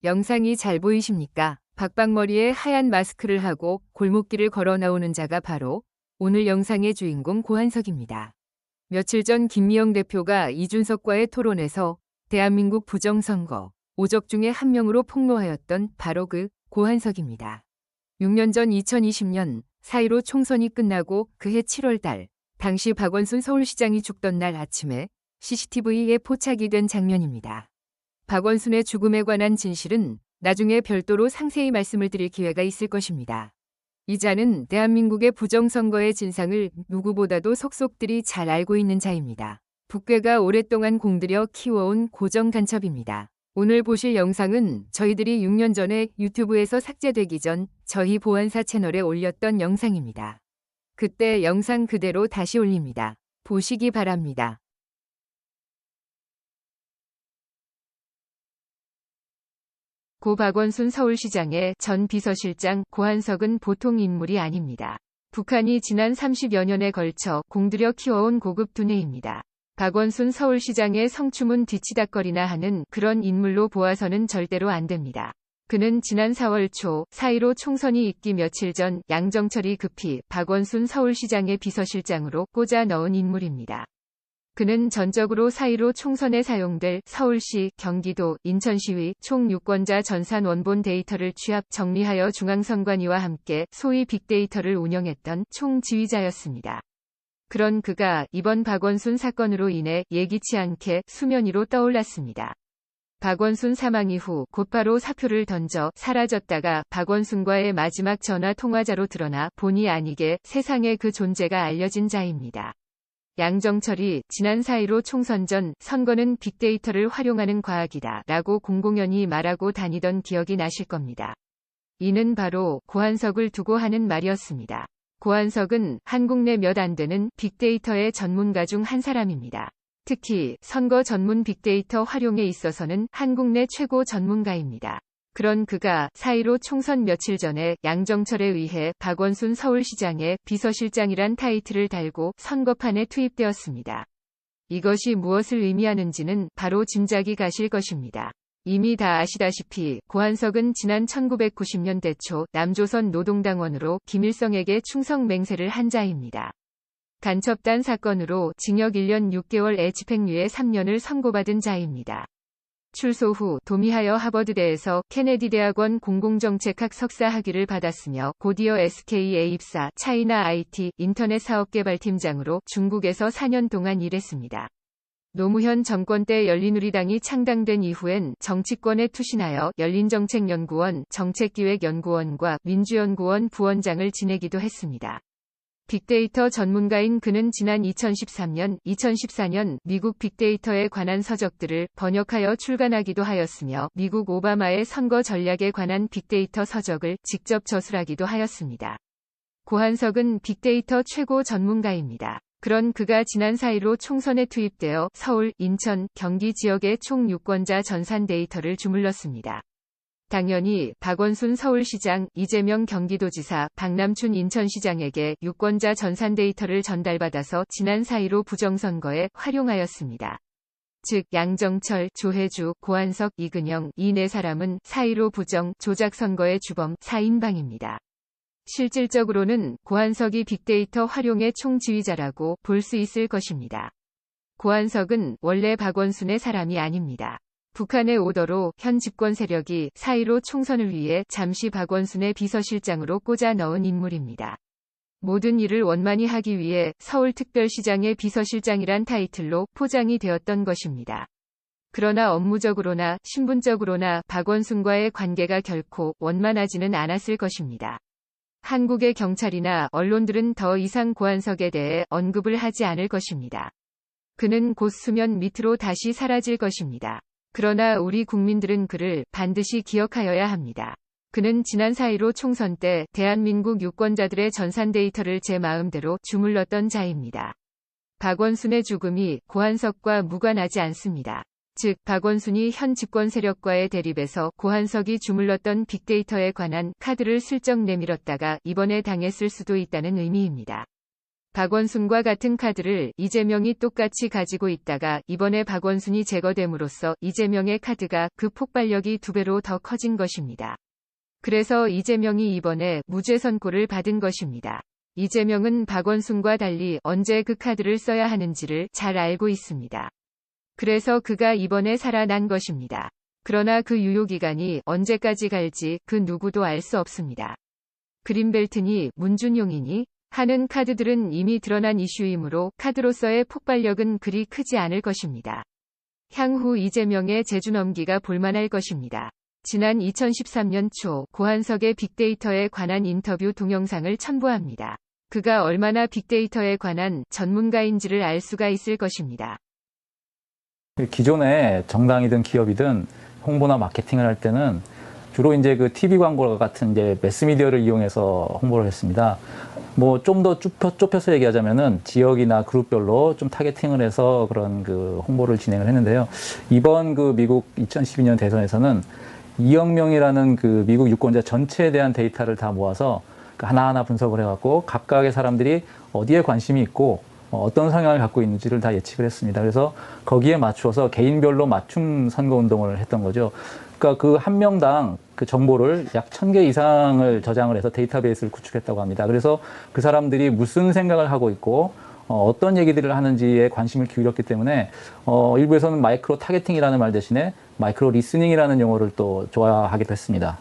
영상이 잘 보이십니까? 박박머리에 하얀 마스크를 하고 골목길을 걸어 나오는 자가 바로 오늘 영상의 주인공 고한석입니다. 며칠 전 김미영 대표가 이준석과의 토론에서 대한민국 부정선거, 오적 중에 한 명으로 폭로하였던 바로 그 고한석입니다. 6년 전 2020년 4.15 총선이 끝나고 그해 7월 달, 당시 박원순 서울시장이 죽던 날 아침에 CCTV에 포착이 된 장면입니다. 박원순의 죽음에 관한 진실은 나중에 별도로 상세히 말씀을 드릴 기회가 있을 것입니다. 이 자는 대한민국의 부정선거의 진상을 누구보다도 속속들이 잘 알고 있는 자입니다. 북괴가 오랫동안 공들여 키워온 고정간첩입니다. 오늘 보실 영상은 저희들이 6년 전에 유튜브에서 삭제되기 전 저희 보안사 채널에 올렸던 영상입니다. 그때 영상 그대로 다시 올립니다. 보시기 바랍니다. 고 박원순 서울시장의 전 비서실장 고한석은 보통 인물이 아닙니다. 북한이 지난 30여 년에 걸쳐 공들여 키워온 고급 두뇌입니다. 박원순 서울시장의 성추문 뒤치다거리나 하는 그런 인물로 보아서는 절대로 안 됩니다. 그는 지난 4월 초 4.15 총선이 있기 며칠 전 양정철이 급히 박원순 서울시장의 비서실장으로 꽂아 넣은 인물입니다. 그는 전적으로 4.15 총선에 사용될 서울시, 경기도, 인천시의 총 유권자 전산 원본 데이터를 취합 정리하여 중앙선관위와 함께 소위 빅데이터를 운영했던 총지휘자였습니다. 그런 그가 이번 박원순 사건으로 인해 예기치 않게 수면 위로 떠올랐습니다. 박원순 사망 이후 곧바로 사표를 던져 사라졌다가 박원순과의 마지막 전화 통화자로 드러나 본의 아니게 세상에 그 존재가 알려진 자입니다. 양정철이 지난 4.15 총선 전 선거는 빅데이터를 활용하는 과학이다 라고 공공연히 말하고 다니던 기억이 나실 겁니다. 이는 바로 고한석을 두고 하는 말이었습니다. 고한석은 한국 내 몇 안 되는 빅데이터의 전문가 중 한 사람입니다. 특히 선거 전문 빅데이터 활용에 있어서는 한국 내 최고 전문가입니다. 그런 그가 4.15 총선 며칠 전에 양정철에 의해 박원순 서울시장의 비서실장이란 타이틀을 달고 선거판에 투입되었습니다. 이것이 무엇을 의미하는지는 바로 짐작이 가실 것입니다. 이미 다 아시다시피 고한석은 지난 1990년대 초 남조선 노동당원으로 김일성에게 충성 맹세를 한 자입니다. 간첩단 사건으로 징역 1년 6개월에 집행유예 3년을 선고받은 자입니다. 출소 후 도미하여 하버드대에서 케네디 대학원 공공정책학 석사 학위를 받았으며 곧이어 SK에 입사, 차이나 IT 인터넷 사업개발팀장으로 중국에서 4년 동안 일했습니다. 노무현 정권 때 열린우리당이 창당된 이후엔 정치권에 투신하여 열린정책연구원, 정책기획연구원과 민주연구원 부원장을 지내기도 했습니다. 빅데이터 전문가인 그는 지난 2013년, 2014년 미국 빅데이터에 관한 서적들을 번역하여 출간하기도 하였으며 미국 오바마의 선거 전략에 관한 빅데이터 서적을 직접 저술하기도 하였습니다. 고한석은 빅데이터 최고 전문가입니다. 그런 그가 지난 4.15 총선에 투입되어 서울, 인천, 경기 지역의 총 유권자 전산 데이터를 주물렀습니다. 당연히 박원순 서울시장, 이재명 경기도지사, 박남춘 인천시장에게 유권자 전산 데이터를 전달받아서 지난 4.15 부정선거에 활용하였습니다. 즉 양정철, 조혜주, 고한석, 이근영 이 네 사람은 4.15 부정, 조작선거의 주범 4인방입니다. 실질적으로는 고한석이 빅데이터 활용의 총지휘자라고 볼 수 있을 것입니다. 고한석은 원래 박원순의 사람이 아닙니다. 북한의 오더로 현 집권 세력이 4.15 총선을 위해 잠시 박원순의 비서실장으로 꽂아 넣은 인물입니다. 모든 일을 원만히 하기 위해 서울특별시장의 비서실장이란 타이틀로 포장이 되었던 것입니다. 그러나 업무적으로나 신분적으로나 박원순과의 관계가 결코 원만하지는 않았을 것입니다. 한국의 경찰이나 언론들은 더 이상 고한석에 대해 언급을 하지 않을 것입니다. 그는 곧 수면 밑으로 다시 사라질 것입니다. 그러나 우리 국민들은 그를 반드시 기억하여야 합니다. 그는 지난 4.15 총선 때 대한민국 유권자들의 전산 데이터를 제 마음대로 주물렀던 자입니다. 박원순의 죽음이 고한석과 무관하지 않습니다. 즉 박원순이 현 집권 세력과의 대립에서 고한석이 주물렀던 빅데이터에 관한 카드를 슬쩍 내밀었다가 이번에 당했을 수도 있다는 의미입니다. 박원순과 같은 카드를 이재명이 똑같이 가지고 있다가 이번에 박원순이 제거됨으로써 이재명의 카드가 그 폭발력이 2배로 더 커진 것입니다. 그래서 이재명이 이번에 무죄 선고를 받은 것입니다. 이재명은 박원순과 달리 언제 그 카드를 써야 하는지를 잘 알고 있습니다. 그래서 그가 이번에 살아난 것입니다. 그러나 그 유효기간이 언제까지 갈지 그 누구도 알 수 없습니다. 그린벨트니 문준용이니 하는 카드들은 이미 드러난 이슈이므로 카드로서의 폭발력은 그리 크지 않을 것입니다. 향후 이재명의 제주 넘기가 볼만할 것입니다. 지난 2013년 초 고한석의 빅데이터에 관한 인터뷰 동영상을 첨부합니다. 그가 얼마나 빅데이터에 관한 전문가인지를 알 수가 있을 것입니다. 기존에 정당이든 기업이든 홍보나 마케팅을 할 때는 주로 이제 그 TV 광고와 같은 이제 매스미디어를 이용해서 홍보를 했습니다. 뭐 좀 더 좁혀서 얘기하자면은 지역이나 그룹별로 좀 타겟팅을 해서 그런 그 홍보를 진행을 했는데요. 이번 그 미국 2012년 대선에서는 2억 명이라는 그 미국 유권자 전체에 대한 데이터를 다 모아서 하나하나 분석을 해갖고 각각의 사람들이 어디에 관심이 있고 어떤 성향을 갖고 있는지를 다 예측을 했습니다. 그래서 거기에 맞추어서 개인별로 맞춤 선거운동을 했던 거죠. 그러니까 그 한 명당 그 정보를 약 1000개 이상을 저장을 해서 데이터베이스를 구축했다고 합니다. 그래서 그 사람들이 무슨 생각을 하고 있고 어떤 얘기들을 하는지에 관심을 기울였기 때문에 일부에서는 마이크로 타겟팅이라는 말 대신에 마이크로 리스닝이라는 용어를 또 좋아하기도 했습니다.